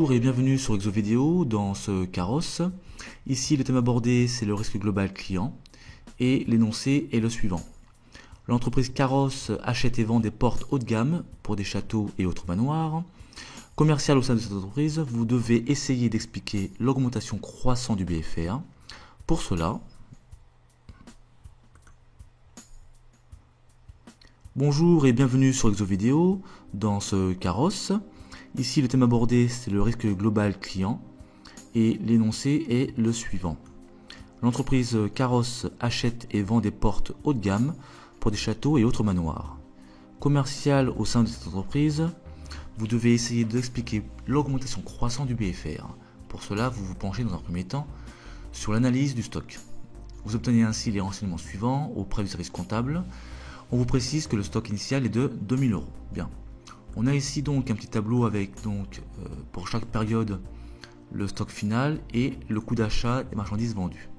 Bonjour et bienvenue sur Exovideo dans ce carrosse. Ici le thème abordé c'est le risque global client et l'énoncé est le suivant. L'entreprise Carrosse achète et vend des portes haut de gamme pour des châteaux et autres manoirs. Commercial au sein de cette entreprise, vous devez essayer d'expliquer l'augmentation croissante du BFR. Pour cela, bonjour et bienvenue sur Exovideo dans ce carrosse. Ici le thème abordé c'est le risque global client et l'énoncé est le suivant. L'entreprise Carrosse achète et vend des portes haut de gamme pour des châteaux et autres manoirs. Commercial au sein de cette entreprise, vous devez essayer d'expliquer l'augmentation croissante du BFR. Pour cela, vous vous penchez dans un premier temps sur l'analyse du stock. Vous obtenez ainsi les renseignements suivants auprès du service comptable. On vous précise que le stock initial est de 2000 €. Bien. On a ici donc un petit tableau avec pour chaque période le stock final et le coût d'achat des marchandises vendues.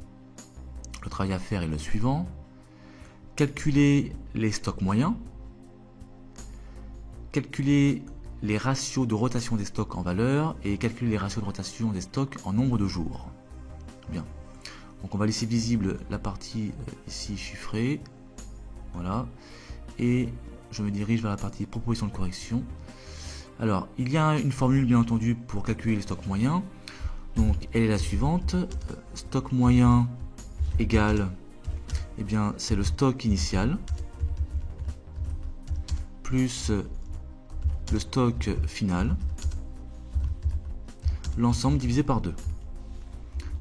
Le travail à faire est le suivant. Calculer les stocks moyens. Calculer les ratios de rotation des stocks en valeur et calculer les ratios de rotation des stocks en nombre de jours. Bien. Donc on va laisser visible la partie ici chiffrée. Voilà. Et je me dirige vers la partie proposition de correction. Alors, il y a une formule bien entendu pour calculer les stocks moyens. Donc, elle est la suivante. Stock moyen égale, eh bien, c'est le stock initial plus le stock final, l'ensemble divisé par 2.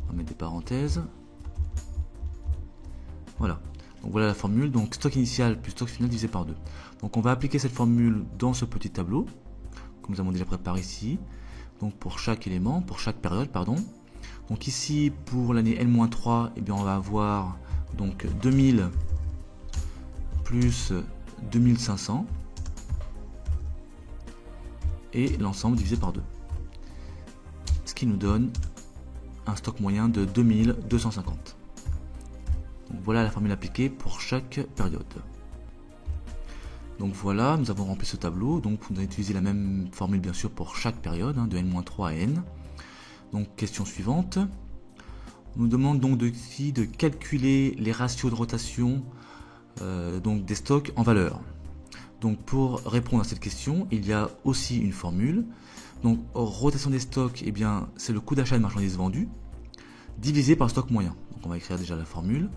On va mettre des parenthèses. Voilà. Donc voilà la formule, donc stock initial plus stock final divisé par 2. Donc on va appliquer cette formule dans ce petit tableau, que nous avons déjà préparé ici. Donc pour chaque élément, pour chaque période, pardon. Donc ici pour l'année N-3, eh bien on va avoir donc 2000 plus 2500 et l'ensemble divisé par 2. Ce qui nous donne un stock moyen de 2250. Donc voilà la formule appliquée pour chaque période. Donc voilà, nous avons rempli ce tableau. Donc vous allez utiliser la même formule bien sûr pour chaque période, de N-3 à N. Donc question suivante. On nous demande donc de calculer les ratios de rotation donc des stocks en valeur. Donc pour répondre à cette question, il y a aussi une formule. Donc rotation des stocks, eh bien c'est le coût d'achat de marchandises vendues divisé par le stock moyen. Donc on va écrire déjà la formule.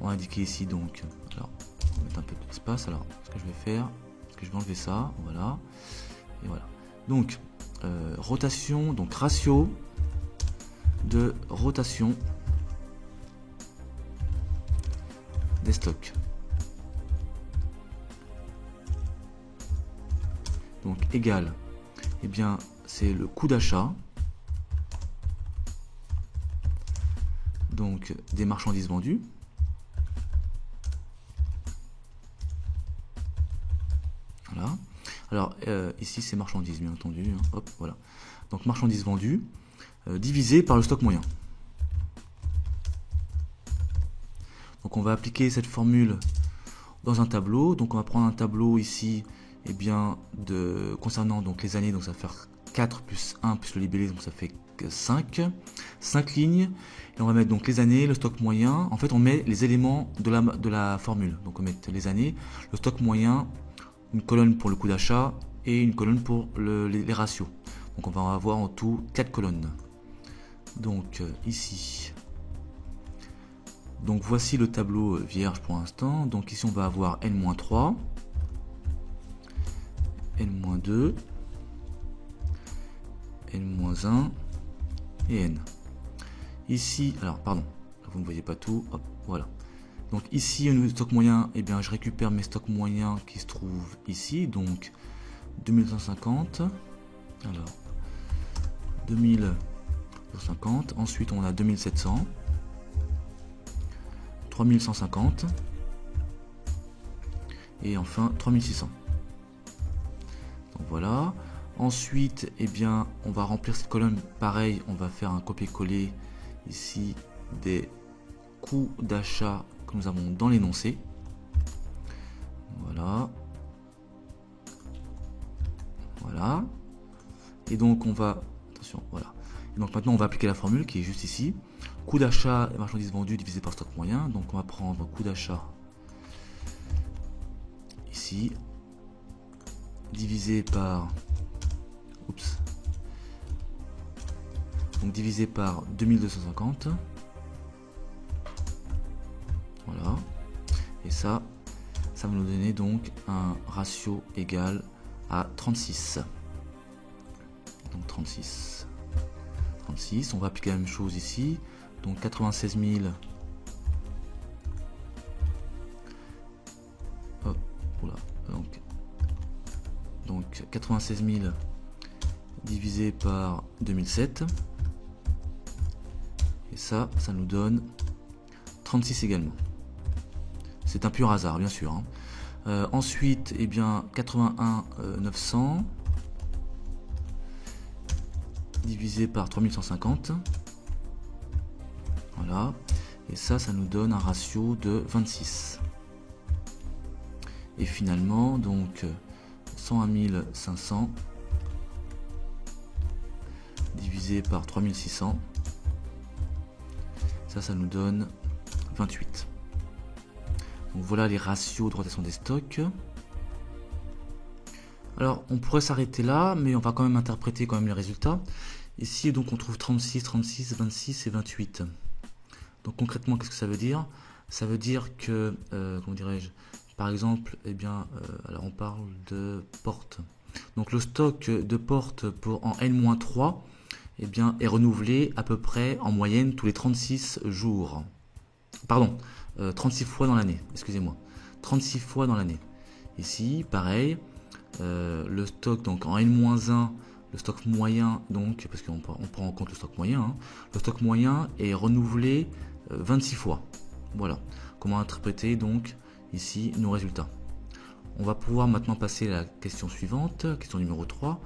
On va indiquer ici donc, alors on va mettre un peu d'espace. Alors ce que je vais faire, c'est que je vais enlever ça, voilà, et voilà. Donc rotation, donc ratio de rotation des stocks. Donc égal, eh bien c'est le coût d'achat donc des marchandises vendues. Voilà. Alors ici c'est marchandises bien entendu. Hop, voilà. Donc marchandises vendues divisé par le stock moyen. Donc on va appliquer cette formule dans un tableau. Donc on va prendre un tableau ici, eh bien concernant donc les années. Donc ça va faire 4 plus 1 plus le libellé, donc ça fait 5 lignes. Et on va mettre donc les années, le stock moyen. En fait on met les éléments de la formule. Donc on met les années, le stock moyen, une colonne pour le coût d'achat et une colonne pour les ratios. Donc on va avoir en tout 4 colonnes. Donc ici, donc voici le tableau vierge pour l'instant. Donc ici on va avoir N-3, N-2, N-1 et N. Ici, alors pardon, vous ne voyez pas tout, hop, voilà. Donc ici au niveau du stock moyen, eh bien je récupère mes stocks moyens qui se trouvent ici, donc 2250. Alors 2250, ensuite on a 2700, 3150 et enfin 3600. Donc voilà. Ensuite, eh bien on va remplir cette colonne pareil, on va faire un copier-coller ici des coûts d'achat que nous avons dans l'énoncé. Voilà. Voilà. Et donc on va attention, voilà. Et donc maintenant on va appliquer la formule qui est juste ici. Coût d'achat et marchandises vendues divisé par stock moyen. Donc on va prendre coût d'achat ici, divisé par, oups, donc divisé par 2250. Voilà. Et ça va nous donner donc un ratio égal à 36. Donc 36. On va appliquer la même chose ici. Donc 96 000. Hop, oula, donc 96 000 divisé par 2007. Et ça nous donne 36 également. C'est un pur hasard, bien sûr. Hein. Ensuite, eh bien, 81 900 divisé par 3150. Voilà. Et ça nous donne un ratio de 26. Et finalement, donc, 101 500 divisé par 3600. Ça nous donne 28. Donc voilà les ratios de rotation des stocks. Alors on pourrait s'arrêter là, mais on va quand même interpréter quand même les résultats. Ici donc on trouve 36, 36, 26 et 28. Donc concrètement qu'est-ce que ça veut dire? Ça veut dire que, comment dirais-je, par exemple, eh bien, alors on parle de portes. Donc le stock de portes en N-3 eh bien, est renouvelé à peu près en moyenne tous les 36 jours. Pardon, 36 fois dans l'année, excusez-moi. 36 fois dans l'année. Ici, pareil, le stock donc en N-1, le stock moyen, donc, parce qu'on prend en compte le stock moyen, hein, le stock moyen est renouvelé 26 fois. Voilà. Comment interpréter donc ici nos résultats. On va pouvoir maintenant passer à la question suivante, question numéro 3.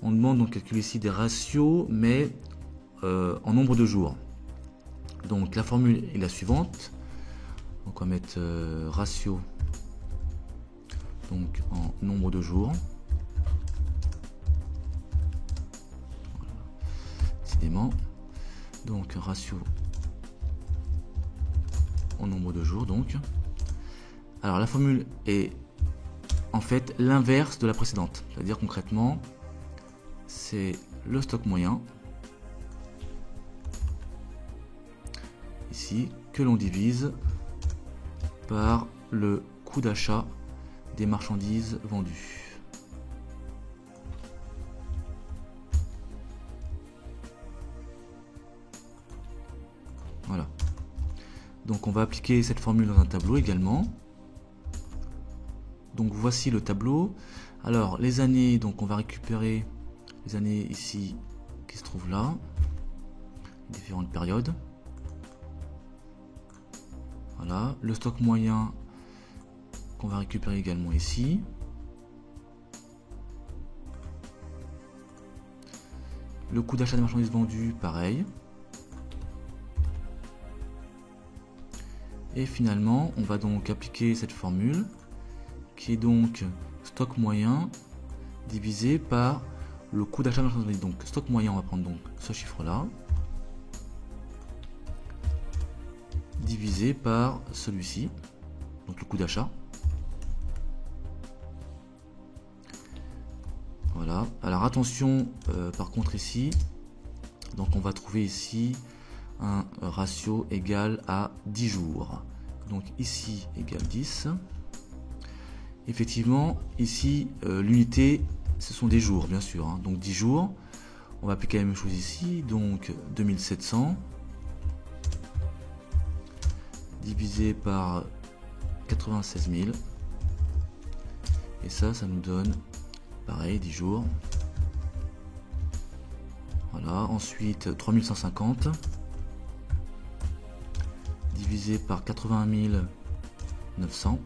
On demande donc de calculer ici des ratios, mais en nombre de jours. Donc la formule est la suivante. Donc on va mettre ratio donc en nombre de jours. Voilà. Décidément. Donc ratio en nombre de jours donc. Alors la formule est en fait l'inverse de la précédente. C'est-à-dire concrètement, c'est le stock moyen ici que l'on divise par le coût d'achat des marchandises vendues. Voilà. Donc on va appliquer cette formule dans un tableau également. Donc voici le tableau. Alors les années, donc on va récupérer les années ici qui se trouvent là, différentes périodes. Voilà, le stock moyen qu'on va récupérer également ici. Le coût d'achat des marchandises vendues, pareil. Et finalement, on va donc appliquer cette formule qui est donc stock moyen divisé par le coût d'achat des marchandises vendues. Donc stock moyen, on va prendre donc ce chiffre-là, divisé par celui-ci, donc le coût d'achat. Voilà. Alors attention, par contre ici, donc on va trouver ici un ratio égal à 10 jours. Donc ici égale 10. Effectivement, ici, l'unité, ce sont des jours, bien sûr. Hein. Donc 10 jours. On va appliquer la même chose ici. Donc 2700 divisé par 96 000. Et ça nous donne, pareil, 10 jours. Voilà. Ensuite, 3150 divisé par 81 900.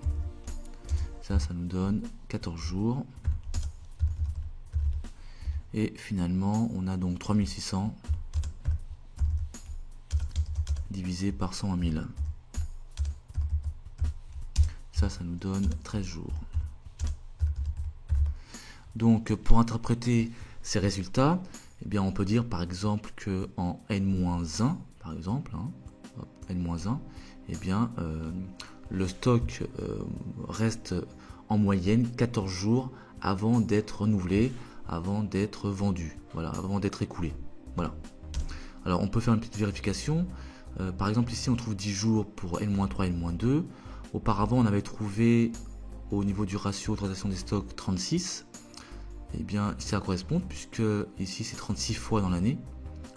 Ça nous donne 14 jours. Et finalement, on a donc 3600 divisé par 101 000. Ça nous donne 13 jours. Donc, pour interpréter ces résultats, eh bien on peut dire par exemple que en N-1, par exemple, N-1, eh bien le stock reste en moyenne 14 jours avant d'être renouvelé, avant d'être vendu, voilà, avant d'être écoulé. Voilà. Alors on peut faire une petite vérification. Par exemple ici on trouve 10 jours pour N-3 et N-2. Auparavant on avait trouvé au niveau du ratio de rotation des stocks 36. Et bien ça correspond puisque ici c'est 36 fois dans l'année.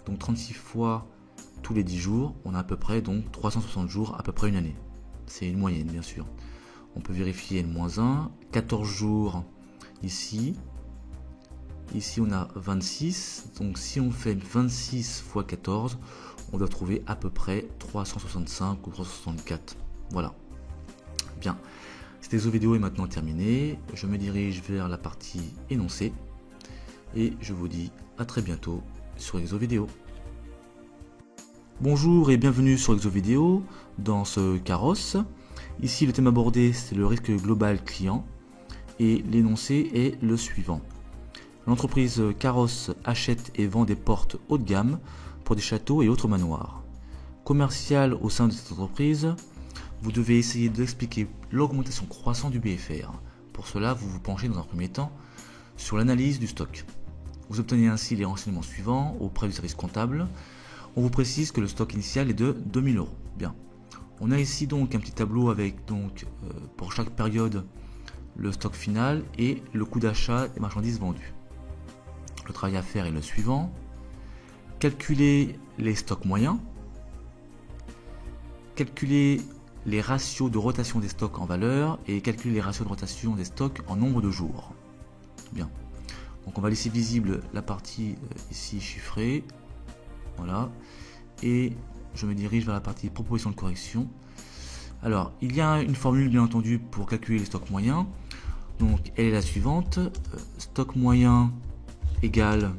Donc 36 fois tous les 10 jours, on a à peu près donc 360 jours, à peu près une année. C'est une moyenne bien sûr. On peut vérifier N-1, 14 jours ici. Ici on a 26, donc si on fait 26 fois 14, on doit trouver à peu près 365 ou 364. Voilà. Bien, cette exo vidéo est maintenant terminée. Je me dirige vers la partie énoncé. Et je vous dis à très bientôt sur Exo Vidéo. Bonjour et bienvenue sur Exo Vidéo dans ce carrosse. Ici le thème abordé c'est le risque global client. Et l'énoncé est le suivant. L'entreprise Carrosse achète et vend des portes haut de gamme pour des châteaux et autres manoirs. Commercial au sein de cette entreprise, vous devez essayer d'expliquer l'augmentation croissante du BFR. Pour cela, vous vous penchez dans un premier temps sur l'analyse du stock. Vous obtenez ainsi les renseignements suivants auprès du service comptable. On vous précise que le stock initial est de 2000 €. Bien. On a ici donc un petit tableau avec donc pour chaque période le stock final et le coût d'achat des marchandises vendues. Le travail à faire est le suivant. Calculer les stocks moyens. Calculer les ratios de rotation des stocks en valeur et calculer les ratios de rotation des stocks en nombre de jours. Bien. Donc on va laisser visible la partie ici chiffrée. Voilà. Et je me dirige vers la partie proposition de correction. Alors, il y a une formule bien entendu pour calculer les stocks moyens. Donc elle est la suivante. Stock moyen égale,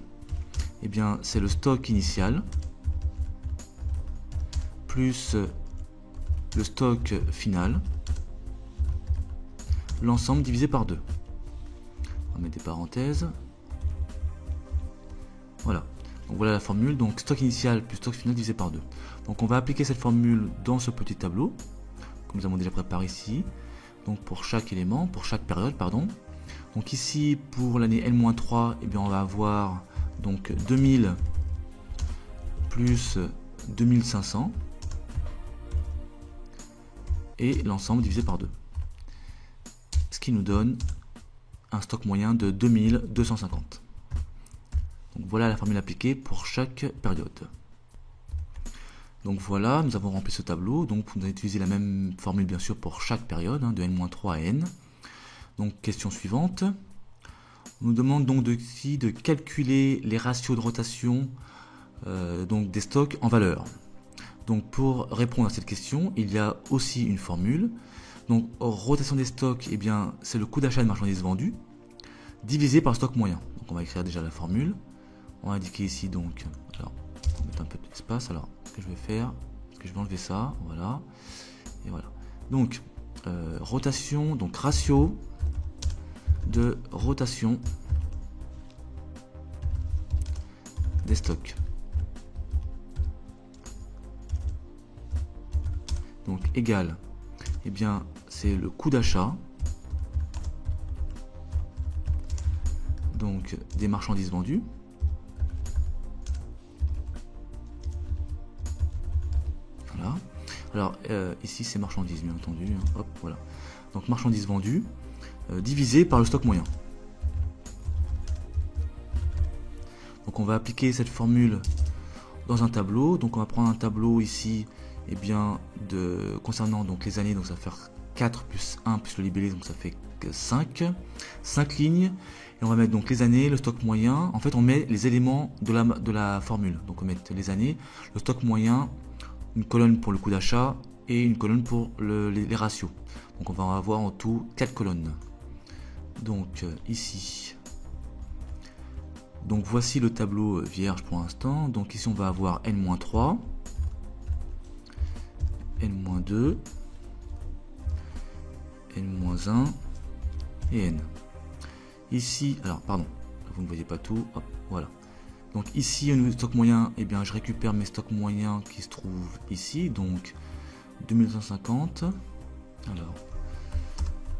eh bien c'est le stock initial plus le stock final, l'ensemble divisé par 2. On va mettre des parenthèses. Voilà. Donc voilà la formule. Donc stock initial plus stock final divisé par 2. Donc on va appliquer cette formule dans ce petit tableau que nous avons déjà préparé ici. Donc pour chaque élément, pour chaque période, pardon. Donc ici pour l'année N-3, eh bien on va avoir donc 2000 plus 2500 et l'ensemble divisé par 2. Ce qui nous donne un stock moyen de 2250. Donc voilà la formule appliquée pour chaque période. Donc voilà, nous avons rempli ce tableau. Donc vous allez utiliser la même formule bien sûr pour chaque période, de N-3 à N. Donc question suivante. On nous demande donc de calculer les ratios de rotation donc des stocks en valeur. Donc pour répondre à cette question, il y a aussi une formule. Donc rotation des stocks, eh bien c'est le coût d'achat de marchandises vendues divisé par le stock moyen. Donc on va écrire déjà la formule. On va indiquer ici donc, alors on va mettre un peu d'espace. Alors ce que je vais faire, c'est que je vais enlever ça, voilà, et voilà. Donc rotation, donc ratio de rotation des stocks. Donc égal, eh bien c'est le coût d'achat donc des marchandises vendues voilà. Alors ici c'est marchandises bien entendu, hein. Hop, voilà. Donc marchandises vendues divisé par le stock moyen. Donc on va appliquer cette formule dans un tableau. Donc on va prendre un tableau ici, et bien concernant donc les années, donc ça va faire 4 plus 1 plus le libellé, donc ça fait 5 lignes, et on va mettre donc les années, le stock moyen. En fait on met les éléments de la formule, donc on met les années, le stock moyen, une colonne pour le coût d'achat et une colonne pour les ratios. Donc on va avoir en tout 4 colonnes. Donc ici, donc voici le tableau vierge pour l'instant. Donc ici on va avoir N-3, N-2, N-1 et N. Ici, alors pardon, vous ne voyez pas tout, hop, voilà. Donc ici au niveau du stock moyen, eh bien je récupère mes stocks moyens qui se trouvent ici, donc 2250. Alors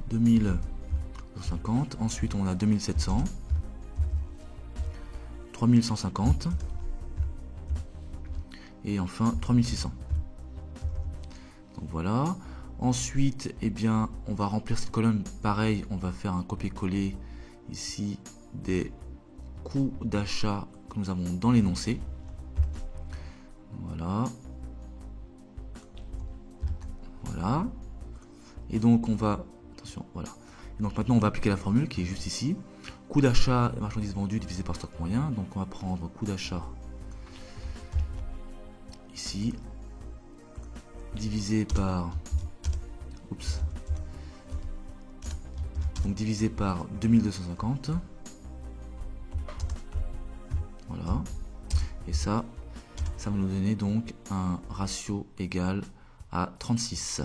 2250, ensuite on a 2700, 3150 et enfin 3600. Donc voilà. Ensuite, eh bien, on va remplir cette colonne. Pareil, on va faire un copier-coller ici des coûts d'achat que nous avons dans l'énoncé. Voilà. Voilà. Et donc on va, attention, voilà. Et donc maintenant on va appliquer la formule qui est juste ici. Coût d'achat des marchandises vendues divisé par stock moyen. Donc on va prendre coût d'achat ici divisé par, oups, donc divisé par 2250. Voilà. Et ça va nous donner donc un ratio égal à 36.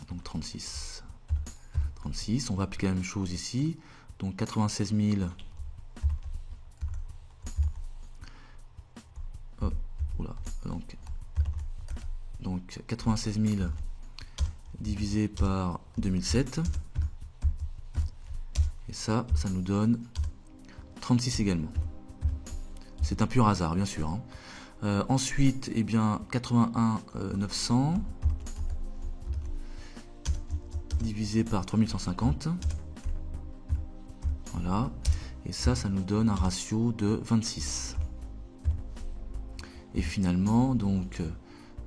Donc 36. On va appliquer la même chose ici. Donc 96 000. Oh, oula, donc 96 000 divisé par 2007. Et ça nous donne 36 également. C'est un pur hasard, bien sûr. Ensuite, eh bien, 81 900 divisé par 3150. Voilà. Et ça nous donne un ratio de 26. Et finalement, donc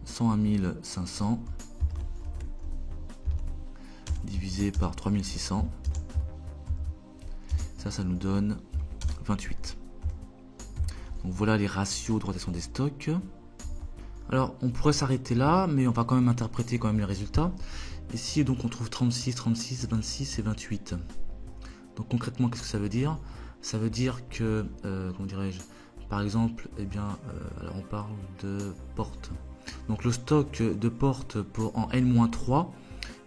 101 500 divisé par 3600. Ça nous donne 28. Donc voilà les ratios de rotation des stocks. Alors on pourrait s'arrêter là, mais on va quand même interpréter quand même les résultats. Ici donc on trouve 36, 36, 26 et 28. Donc concrètement qu'est-ce que ça veut dire? Ça veut dire que, comment dirais-je, par exemple, eh bien, alors on parle de portes. Donc le stock de portes en N-3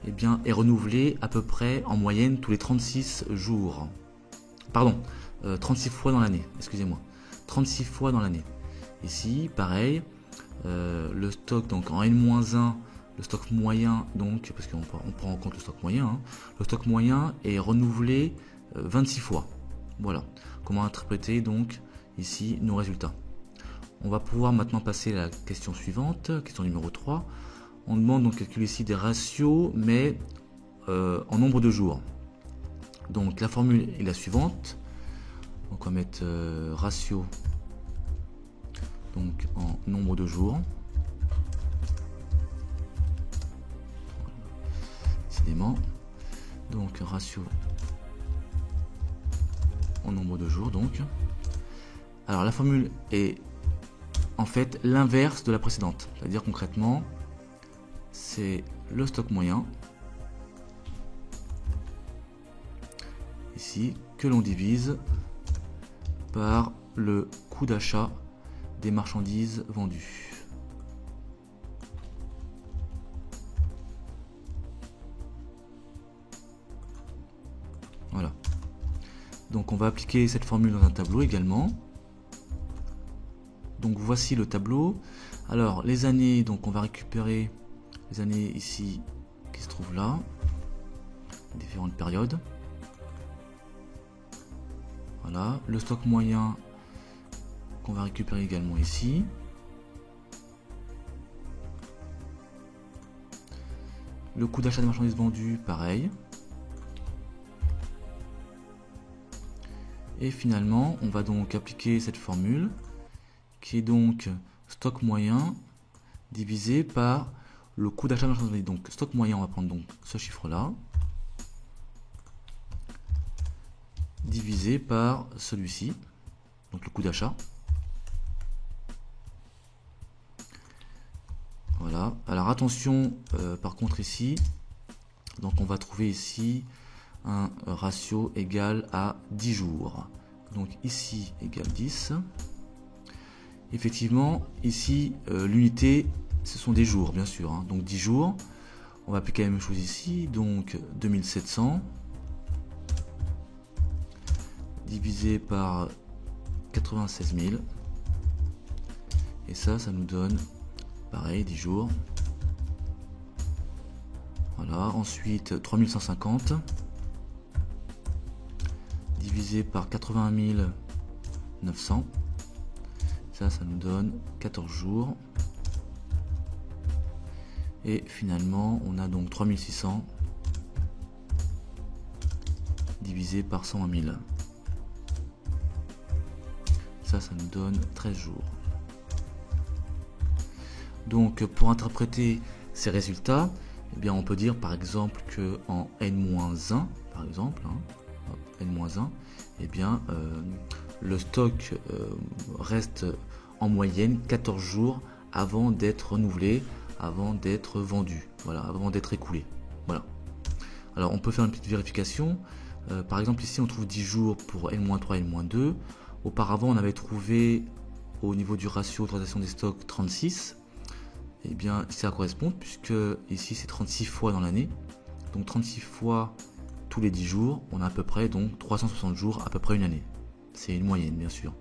eh bien, est renouvelé à peu près en moyenne tous les 36 jours. Pardon, 36 fois dans l'année, excusez-moi. 36 fois dans l'année. Ici, pareil, le stock donc en N-1, le stock moyen, donc, parce qu'on prend en compte le stock moyen, hein, le stock moyen est renouvelé 26 fois. Voilà. Comment interpréter donc ici nos résultats. On va pouvoir maintenant passer à la question suivante, question numéro 3. On demande donc de calculer ici des ratios, mais en nombre de jours. Donc la formule est la suivante. Donc on va mettre ratio donc en nombre de jours. Décidément. Donc ratio en nombre de jours donc. Alors la formule est en fait l'inverse de la précédente. C'est-à-dire concrètement, c'est le stock moyen ici que l'on divise par le coût d'achat des marchandises vendues. Voilà. Donc on va appliquer cette formule dans un tableau également. Donc voici le tableau. Alors les années, donc on va récupérer les années ici qui se trouvent là, différentes périodes. Voilà, le stock moyen qu'on va récupérer également ici. Le coût d'achat des marchandises vendues, pareil. Et finalement, on va donc appliquer cette formule qui est donc stock moyen divisé par le coût d'achat des marchandises vendues. Donc stock moyen, on va prendre donc ce chiffre-là, divisé par celui-ci, donc le coût d'achat. Voilà. Alors attention, par contre ici, donc on va trouver ici un ratio égal à 10 jours. Donc ici égale 10. Effectivement, ici, l'unité, ce sont des jours, bien sûr. Hein. Donc 10 jours. On va appliquer la même chose ici. Donc 2700 divisé par 96 000. Et ça nous donne, pareil, 10 jours. Voilà, ensuite 3150 divisé par 81 900. Ça nous donne 14 jours. Et finalement, on a donc 3600 divisé par 120 000. Ça nous donne 13 jours. Donc, pour interpréter ces résultats, eh bien, on peut dire par exemple que en n-1, par exemple, n-1, eh bien, le stock reste en moyenne 14 jours avant d'être renouvelé, avant d'être vendu, voilà, avant d'être écoulé. Voilà. Alors on peut faire une petite vérification. Par exemple ici on trouve 10 jours pour N-3 et N-2. Auparavant on avait trouvé au niveau du ratio d'autorisation des stocks 36. Et bien ça correspond puisque ici c'est 36 fois dans l'année. Donc 36 fois tous les 10 jours, on a à peu près donc 360 jours, à peu près une année. C'est une moyenne bien sûr.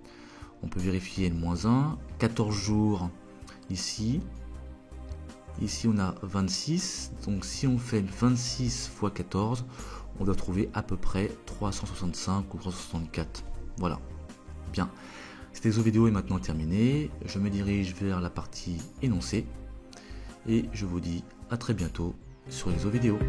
On peut vérifier N-1, 14 jours ici. Ici on a 26, donc si on fait 26 fois 14, on doit trouver à peu près 365 ou 364. Voilà. Bien. Cette exo vidéo est maintenant terminée. Je me dirige vers la partie énoncée. Et je vous dis à très bientôt sur exo vidéo.